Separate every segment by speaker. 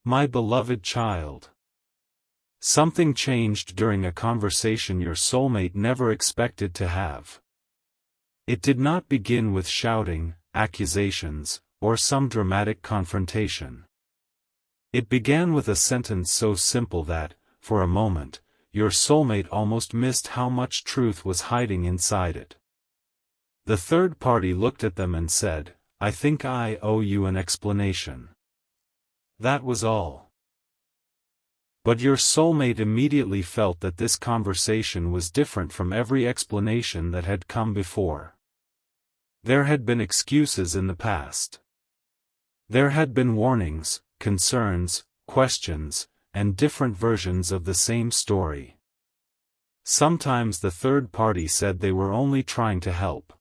Speaker 1: My beloved child. Something changed during a conversation your soulmate never expected to have. It did not begin with shouting, accusations, or some dramatic confrontation. It began with a sentence so simple that, for a moment, your soulmate almost missed how much truth was hiding inside it. The third party looked at them and said, "I think I owe you an explanation." That was all. But your soulmate immediately felt that this conversation was different from every explanation that had come before. There had been excuses in the past. There had been warnings, concerns, questions, and different versions of the same story. Sometimes the third party said they were only trying to help.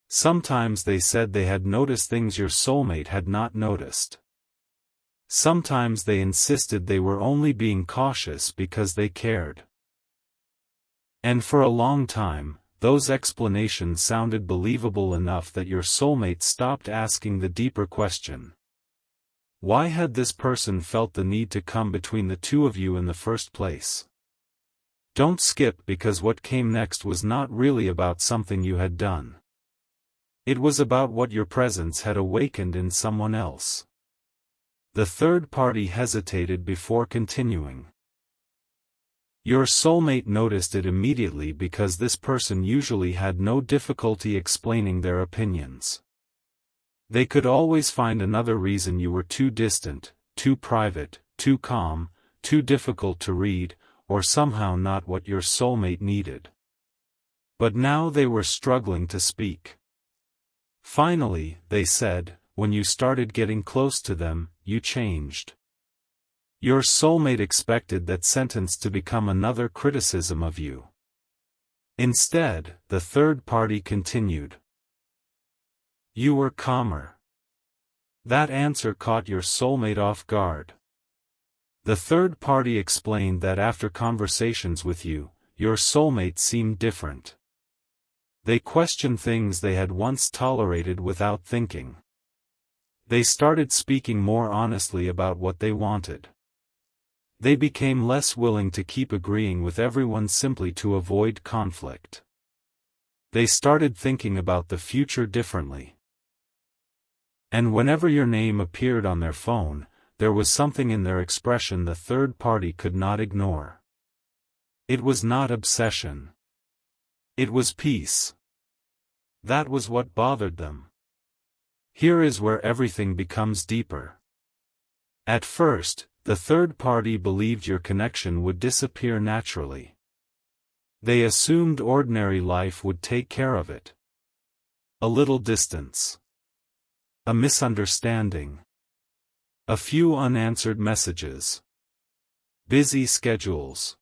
Speaker 1: Sometimes they said they had noticed things your soulmate had not noticed. Sometimes they insisted they were only being cautious because they cared. And for a long time, those explanations sounded believable enough that your soulmate stopped asking the deeper question. Why had this person felt the need to come between the two of you in the first place? Don't skip, because what came next was not really about something you had done. It was about what your presence had awakened in someone else. The third party hesitated before continuing. Your soulmate noticed it immediately because this person usually had no difficulty explaining their opinions. They could always find another reason: you were too distant, too private, too calm, too difficult to read, or somehow not what your soulmate needed. But now they were struggling to speak. Finally, they said, "When you started getting close to them, you changed." Your soulmate expected that sentence to become another criticism of you. Instead, the third party continued. "You were calmer." That answer caught your soulmate off guard. The third party explained that after conversations with you, your soulmate seemed different. They questioned things they had once tolerated without thinking. They started speaking more honestly about what they wanted. They became less willing to keep agreeing with everyone simply to avoid conflict. They started thinking about the future differently. And whenever your name appeared on their phone, there was something in their expression the third party could not ignore. It was not obsession. It was peace. That was what bothered them. Here is where everything becomes deeper. At first, the third party believed your connection would disappear naturally. They assumed ordinary life would take care of it. A little distance. A misunderstanding. A few unanswered messages. Busy schedules.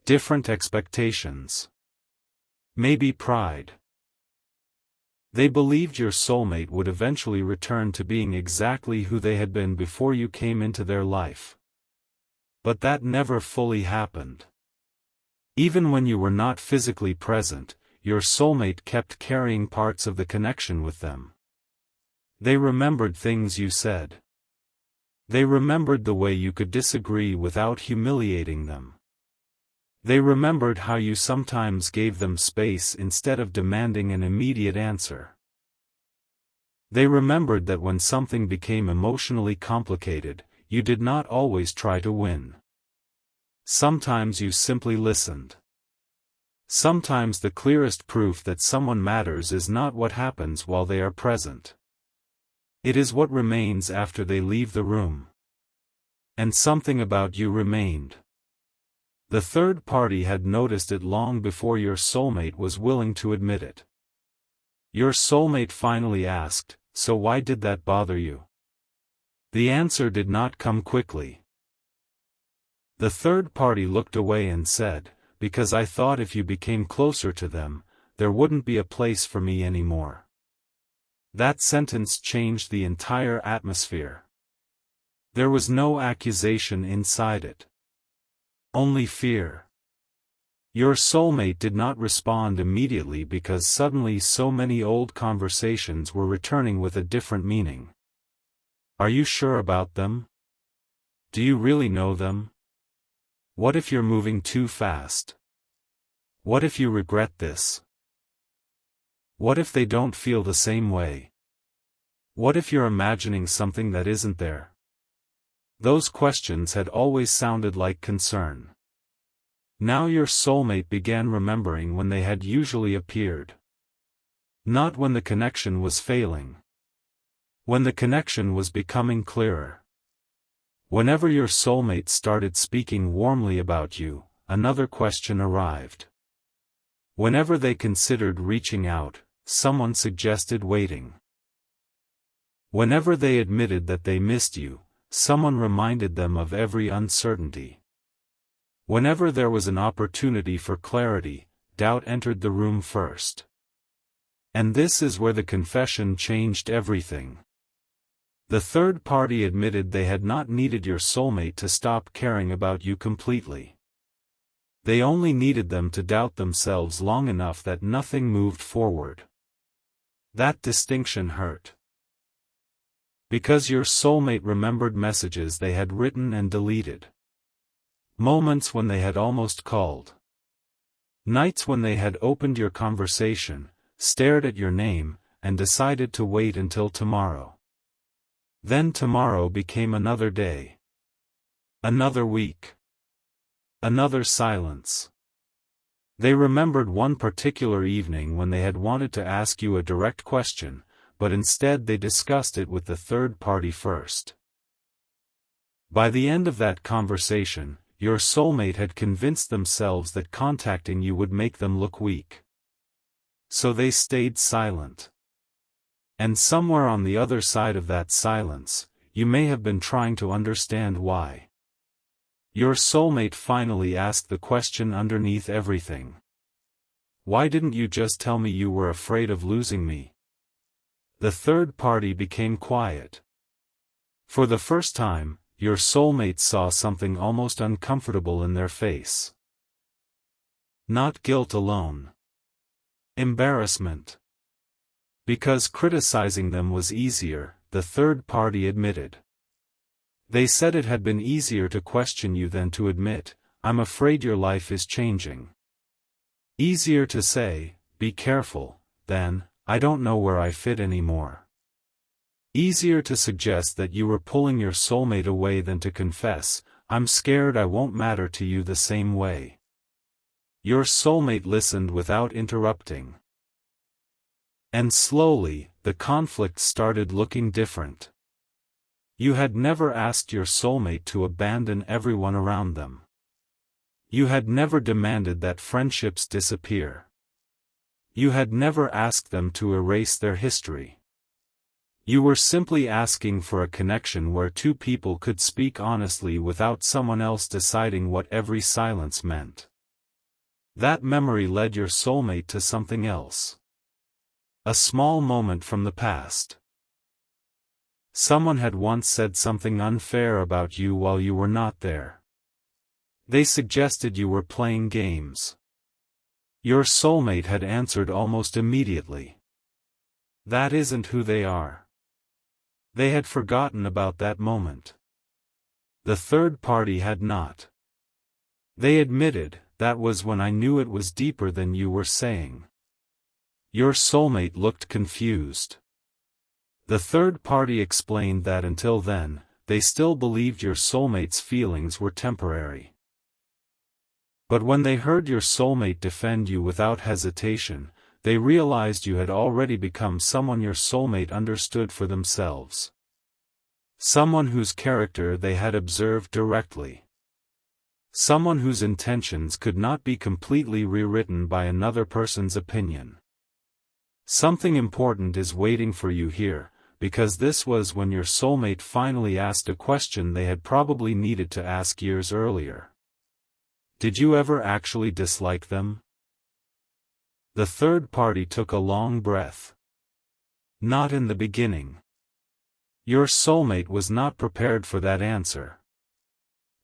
Speaker 1: Different expectations. Maybe pride. They believed your soulmate would eventually return to being exactly who they had been before you came into their life. But that never fully happened. Even when you were not physically present, your soulmate kept carrying parts of the connection with them. They remembered things you said. They remembered the way you could disagree without humiliating them. They remembered how you sometimes gave them space instead of demanding an immediate answer. They remembered that when something became emotionally complicated, you did not always try to win. Sometimes you simply listened. Sometimes the clearest proof that someone matters is not what happens while they are present. It is what remains after they leave the room. And something about you remained. The third party had noticed it long before your soulmate was willing to admit it. Your soulmate finally asked, "So why did that bother you?" The answer did not come quickly. The third party looked away and said, "Because I thought if you became closer to them, there wouldn't be a place for me anymore." That sentence changed the entire atmosphere. There was no accusation inside it. Only fear. Your soulmate did not respond immediately because suddenly so many old conversations were returning with a different meaning. "Are you sure about them?" Do you really know them? What if you're moving too fast? What if you regret this? What if they don't feel the same way? What if you're imagining something that isn't there? Those questions had always sounded like concern. Now your soulmate began remembering when they had usually appeared. Not when the connection was failing. When the connection was becoming clearer. Whenever your soulmate started speaking warmly about you, another question arrived. Whenever they considered reaching out, someone suggested waiting. Whenever they admitted that they missed you, someone reminded them of every uncertainty. Whenever there was an opportunity for clarity, doubt entered the room first. And this is where the confession changed everything. The third party admitted they had not needed your soulmate to stop caring about you completely. They only needed them to doubt themselves long enough that nothing moved forward. That distinction hurt. Because your soulmate remembered messages they had written and deleted. Moments when they had almost called. Nights when they had opened your conversation, stared at your name, and decided to wait until tomorrow. Then tomorrow became another day. Another week. Another silence. They remembered one particular evening when they had wanted to ask you a direct question, but instead they discussed it with the third party first. By the end of that conversation, your soulmate had convinced themselves that contacting you would make them look weak. So they stayed silent. And somewhere on the other side of that silence, you may have been trying to understand why. Your soulmate finally asked the question underneath everything. Why didn't you just tell me you were afraid of losing me? The third party became quiet. For the first time, your soulmate saw something almost uncomfortable in their face. Not guilt alone. Embarrassment. Because criticizing them was easier, the third party admitted. They said it had been easier to question you than to admit, "I'm afraid your life is changing." Easier to say, "Be careful," than, "I don't know where I fit anymore." Easier to suggest that you were pulling your soulmate away than to confess, "I'm scared I won't matter to you the same way." Your soulmate listened without interrupting. And slowly, the conflict started looking different. You had never asked your soulmate to abandon everyone around them. You had never demanded that friendships disappear. You had never asked them to erase their history. You were simply asking for a connection where two people could speak honestly without someone else deciding what every silence meant. That memory led your soulmate to something else. A small moment from the past. Someone had once said something unfair about you while you were not there. They suggested you were playing games. Your soulmate had answered almost immediately. That isn't who they are. They had forgotten about that moment. The third party had not. They admitted, "That was when I knew it was deeper than you were saying." Your soulmate looked confused. The third party explained that until then, they still believed your soulmate's feelings were temporary. But when they heard your soulmate defend you without hesitation, they realized you had already become someone your soulmate understood for themselves. Someone whose character they had observed directly. Someone whose intentions could not be completely rewritten by another person's opinion. Something important is waiting for you here, because this was when your soulmate finally asked a question they had probably needed to ask years earlier. Did you ever actually dislike them? The third party took a long breath. Not in the beginning. Your soulmate was not prepared for that answer.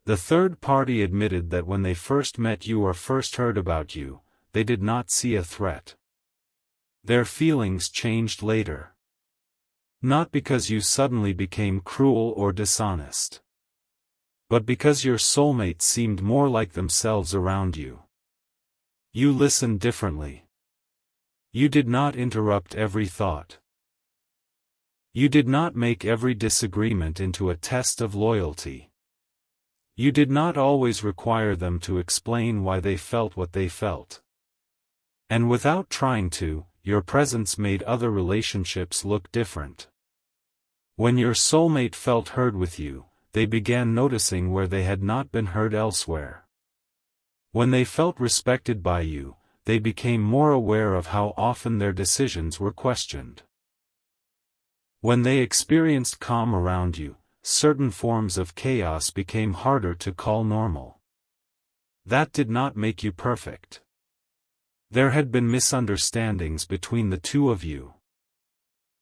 Speaker 1: The third party admitted that when they first met you or first heard about you, they did not see a threat. Their feelings changed later. Not because you suddenly became cruel or dishonest. but because your soulmate seemed more like themselves around you. You listened differently. You did not interrupt every thought. You did not make every disagreement into a test of loyalty. You did not always require them to explain why they felt what they felt. And without trying to, your presence made other relationships look different. When your soulmate felt heard with you, they began noticing where they had not been heard elsewhere. When they felt respected by you, they became more aware of how often their decisions were questioned. When they experienced calm around you, certain forms of chaos became harder to call normal. That did not make you perfect. There had been misunderstandings between the two of you.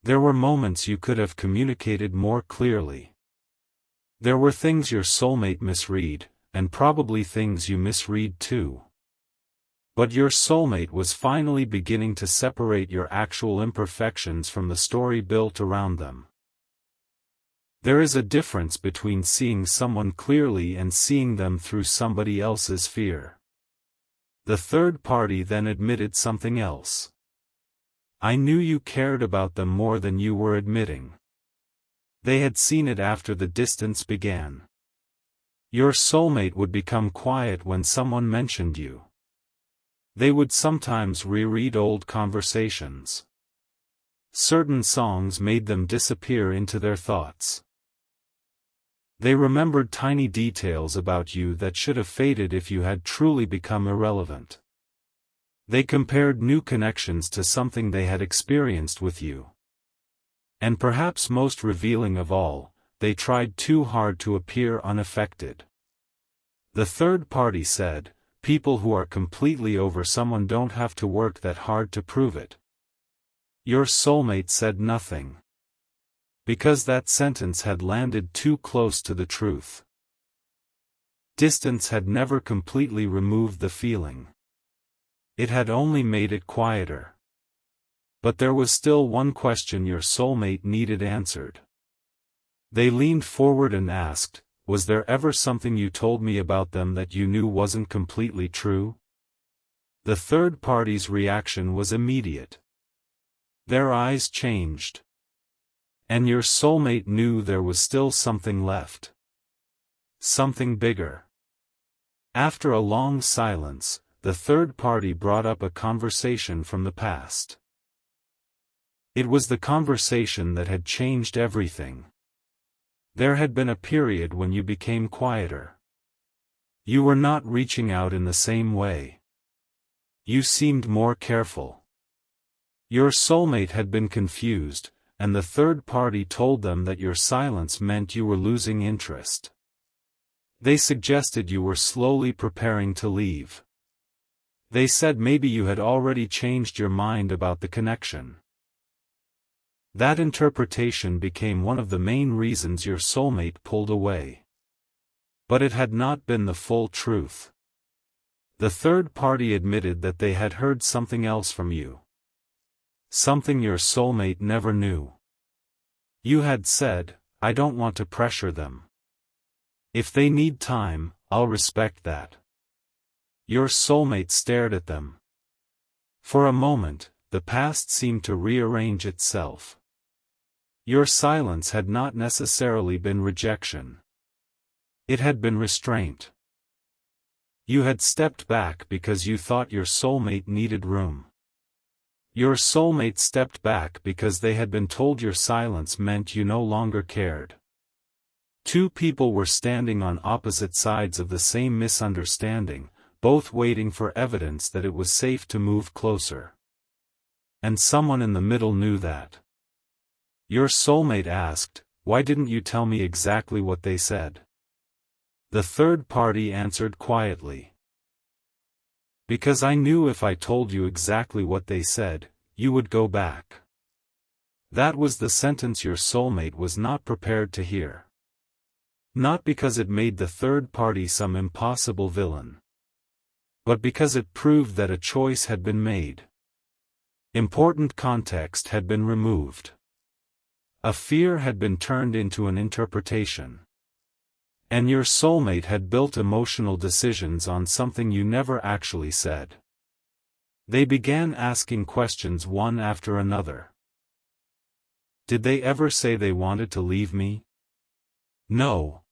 Speaker 1: There were moments you could have communicated more clearly. There were things your soulmate misread, and probably things you misread too. But your soulmate was finally beginning to separate your actual imperfections from the story built around them. There is a difference between seeing someone clearly and seeing them through somebody else's fear. The third party then admitted something else. I knew you cared about them more than you were admitting. They had seen it after the distance began. Your soulmate would become quiet when someone mentioned you. They would sometimes reread old conversations. Certain songs made them disappear into their thoughts. They remembered tiny details about you that should have faded if you had truly become irrelevant. They compared new connections to something they had experienced with you. And perhaps most revealing of all, they tried too hard to appear unaffected. The third party said, people who are completely over someone don't have to work that hard to prove it. Your soulmate said nothing. Because that sentence had landed too close to the truth. Distance had never completely removed the feeling. It had only made it quieter. But there was still one question your soulmate needed answered. They leaned forward and asked, was there ever something you told me about them that you knew wasn't completely true? The third party's reaction was immediate. Their eyes changed. And your soulmate knew there was still something left. Something bigger. After a long silence, the third party brought up a conversation from the past. It was the conversation that had changed everything. There had been a period when you became quieter. You were not reaching out in the same way. You seemed more careful. Your soulmate had been confused, and the third party told them that your silence meant you were losing interest. They suggested you were slowly preparing to leave. They said maybe you had already changed your mind about the connection. That interpretation became one of the main reasons your soulmate pulled away. But it had not been the full truth. The third party admitted that they had heard something else from you. Something your soulmate never knew. You had said, I don't want to pressure them. If they need time, I'll respect that. Your soulmate stared at them. For a moment, the past seemed to rearrange itself. Your silence had not necessarily been rejection. It had been restraint. You had stepped back because you thought your soulmate needed room. Your soulmate stepped back because they had been told your silence meant you no longer cared. Two people were standing on opposite sides of the same misunderstanding, both waiting for evidence that it was safe to move closer. And someone in the middle knew that. Your soulmate asked, why didn't you tell me exactly what they said? The third party answered quietly. Because I knew if I told you exactly what they said, you would go back. That was the sentence your soulmate was not prepared to hear. Not because it made the third party some impossible villain. But because it proved that a choice had been made. Important context had been removed. A fear had been turned into an interpretation. And your soulmate had built emotional decisions on something you never actually said. They began asking questions one after another. Did they ever say they wanted to leave me? No.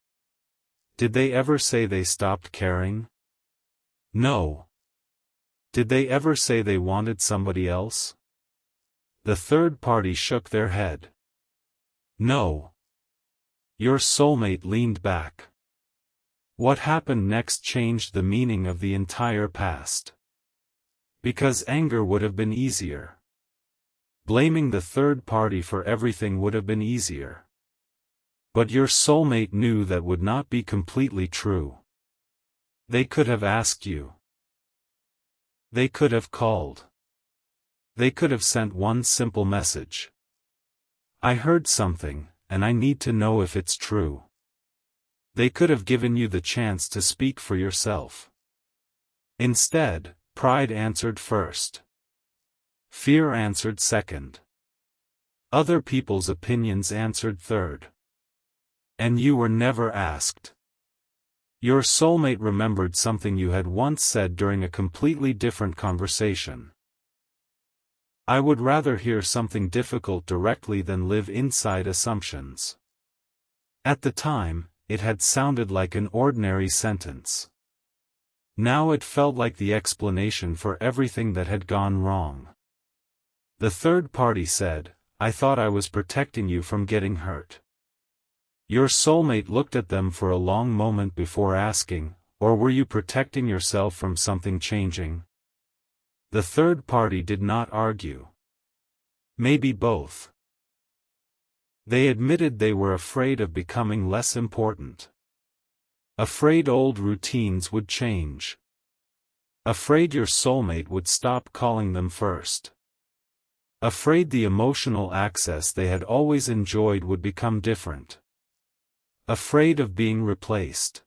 Speaker 1: Did they ever say they stopped caring? No. Did they ever say they wanted somebody else? The third party shook their head. No. Your soulmate leaned back. What happened next changed the meaning of the entire past. Because anger would have been easier. Blaming the third party for everything would have been easier. But your soulmate knew that would not be completely true. They could have asked you. They could have called. They could have sent one simple message. I heard something, and I need to know if it's true. They could have given you the chance to speak for yourself. Instead, pride answered first. Fear answered second. Other people's opinions answered third. And you were never asked. Your soulmate remembered something you had once said during a completely different conversation. I would rather hear something difficult directly than live inside assumptions. At the time, it had sounded like an ordinary sentence. Now it felt like the explanation for everything that had gone wrong. The third party said, I thought I was protecting you from getting hurt. Your soulmate looked at them for a long moment before asking, or were you protecting yourself from something changing? The third party did not argue. Maybe both. They admitted they were afraid of becoming less important. Afraid old routines would change. Afraid your soulmate would stop calling them first. Afraid the emotional access they had always enjoyed would become different. Afraid of being replaced.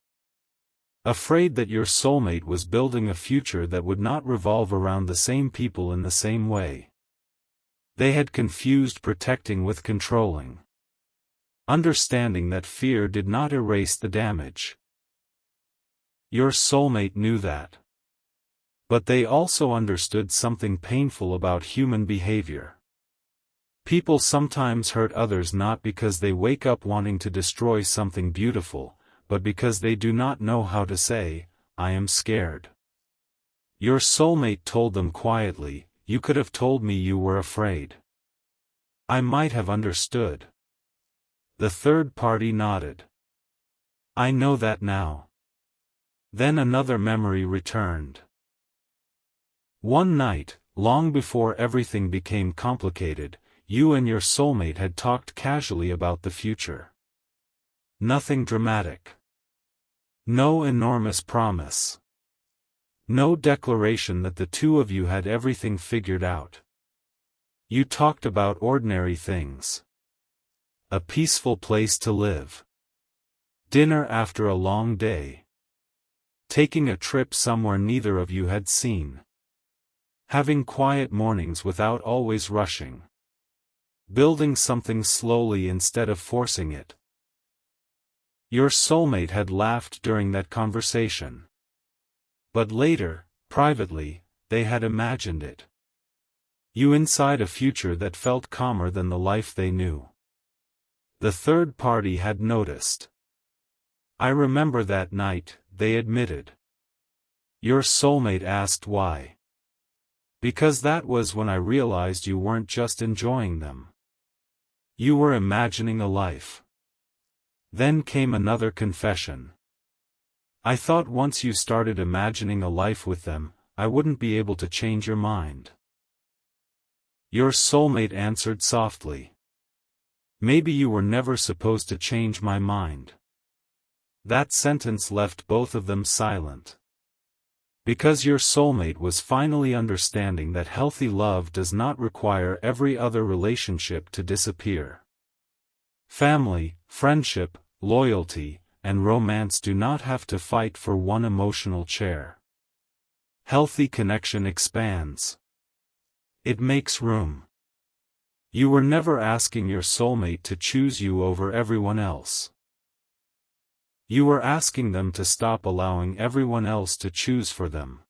Speaker 1: Afraid that your soulmate was building a future that would not revolve around the same people in the same way. They had confused protecting with controlling. Understanding that fear did not erase the damage. Your soulmate knew that. But they also understood something painful about human behavior. People sometimes hurt others not because they wake up wanting to destroy something beautiful, but because they do not know how to say, I am scared. Your soulmate told them quietly, you could have told me you were afraid. I might have understood. The third party nodded. I know that now. Then another memory returned. One night, long before everything became complicated, you and your soulmate had talked casually about the future. Nothing dramatic. No enormous promise. No declaration that the two of you had everything figured out. You talked about ordinary things. A peaceful place to live. Dinner after a long day. Taking a trip somewhere neither of you had seen. Having quiet mornings without always rushing. Building something slowly instead of forcing it. Your soulmate had laughed during that conversation. But later, privately, they had imagined it. You inside a future that felt calmer than the life they knew. The third party had noticed. I remember that night, they admitted. Your soulmate asked why. Because that was when I realized you weren't just enjoying them. You were imagining a life. Then came another confession. I thought once you started imagining a life with them, I wouldn't be able to change your mind. Your soulmate answered softly. Maybe you were never supposed to change my mind. That sentence left both of them silent. Because your soulmate was finally understanding that healthy love does not require every other relationship to disappear. Family, friendship, loyalty, and romance do not have to fight for one emotional chair. Healthy connection expands. It makes room. You were never asking your soulmate to choose you over everyone else. You were asking them to stop allowing everyone else to choose for them.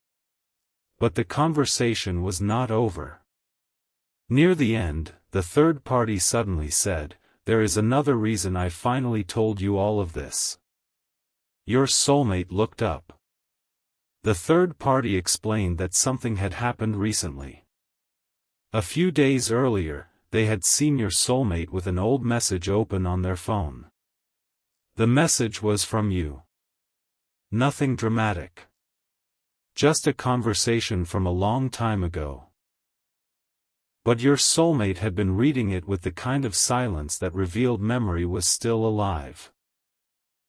Speaker 1: But the conversation was not over. Near the end, the third party suddenly said, "There is another reason I finally told you all of this." Your soulmate looked up. The third party explained that something had happened recently. A few days earlier, they had seen your soulmate with an old message open on their phone. The message was from you. Nothing dramatic. Just a conversation from a long time ago. But your soulmate had been reading it with the kind of silence that revealed memory was still alive.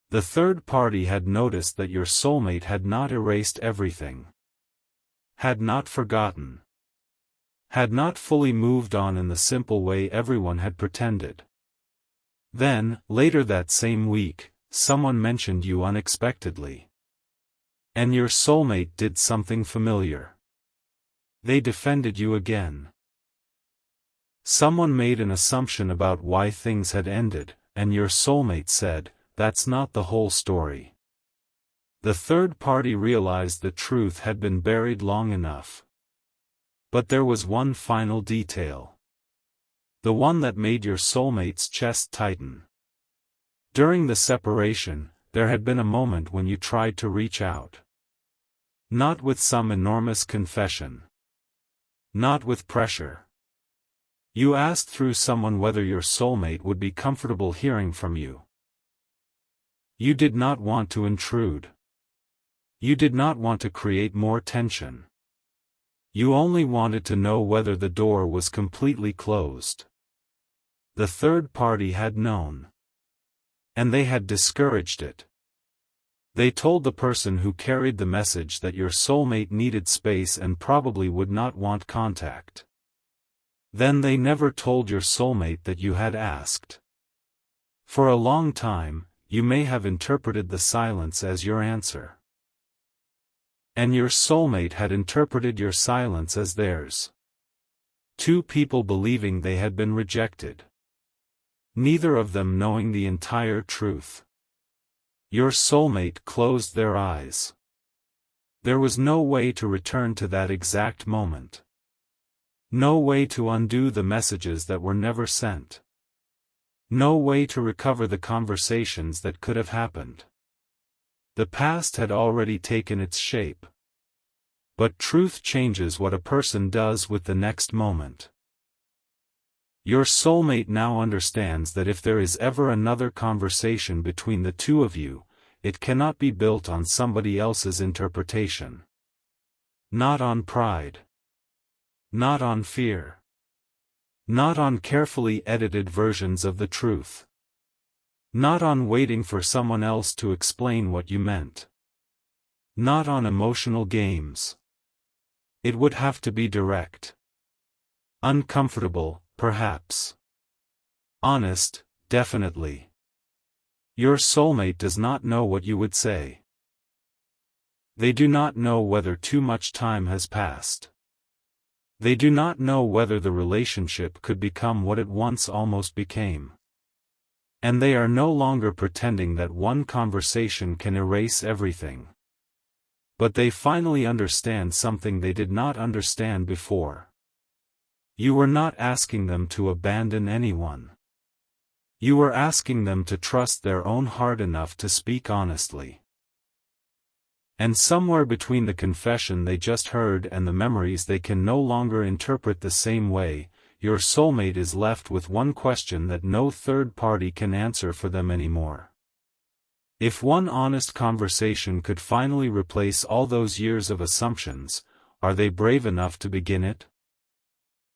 Speaker 1: The third party had noticed that your soulmate had not erased everything. Had not forgotten. Had not fully moved on in the simple way everyone had pretended. Then, later that same week, someone mentioned you unexpectedly. And your soulmate did something familiar. They defended you again. Someone made an assumption about why things had ended, and your soulmate said, "That's not the whole story." The third party realized the truth had been buried long enough. But there was one final detail. The one that made your soulmate's chest tighten. During the separation, there had been a moment when you tried to reach out. Not with some enormous confession. Not with pressure. You asked through someone whether your soulmate would be comfortable hearing from you. You did not want to intrude. You did not want to create more tension. You only wanted to know whether the door was completely closed. The third party had known. And they had discouraged it. They told the person who carried the message that your soulmate needed space and probably would not want contact. Then they never told your soulmate that you had asked. For a long time, you may have interpreted the silence as your answer. And your soulmate had interpreted your silence as theirs. Two people believing they had been rejected. Neither of them knowing the entire truth. Your soulmate closed their eyes. There was no way to return to that exact moment. No way to undo the messages that were never sent. No way to recover the conversations that could have happened. The past had already taken its shape. But truth changes what a person does with the next moment. Your soulmate now understands that if there is ever another conversation between the two of you, it cannot be built on somebody else's interpretation. Not on pride. Not on fear. Not on carefully edited versions of the truth. Not on waiting for someone else to explain what you meant. Not on emotional games. It would have to be direct. Uncomfortable, perhaps. Honest, definitely. Your soulmate does not know what you would say. They do not know whether too much time has passed. They do not know whether the relationship could become what it once almost became. And they are no longer pretending that one conversation can erase everything. But they finally understand something they did not understand before. You were not asking them to abandon anyone. You were asking them to trust their own heart enough to speak honestly. And somewhere between the confession they just heard and the memories they can no longer interpret the same way, your soulmate is left with one question that no third party can answer for them anymore. If one honest conversation could finally replace all those years of assumptions, are they brave enough to begin it?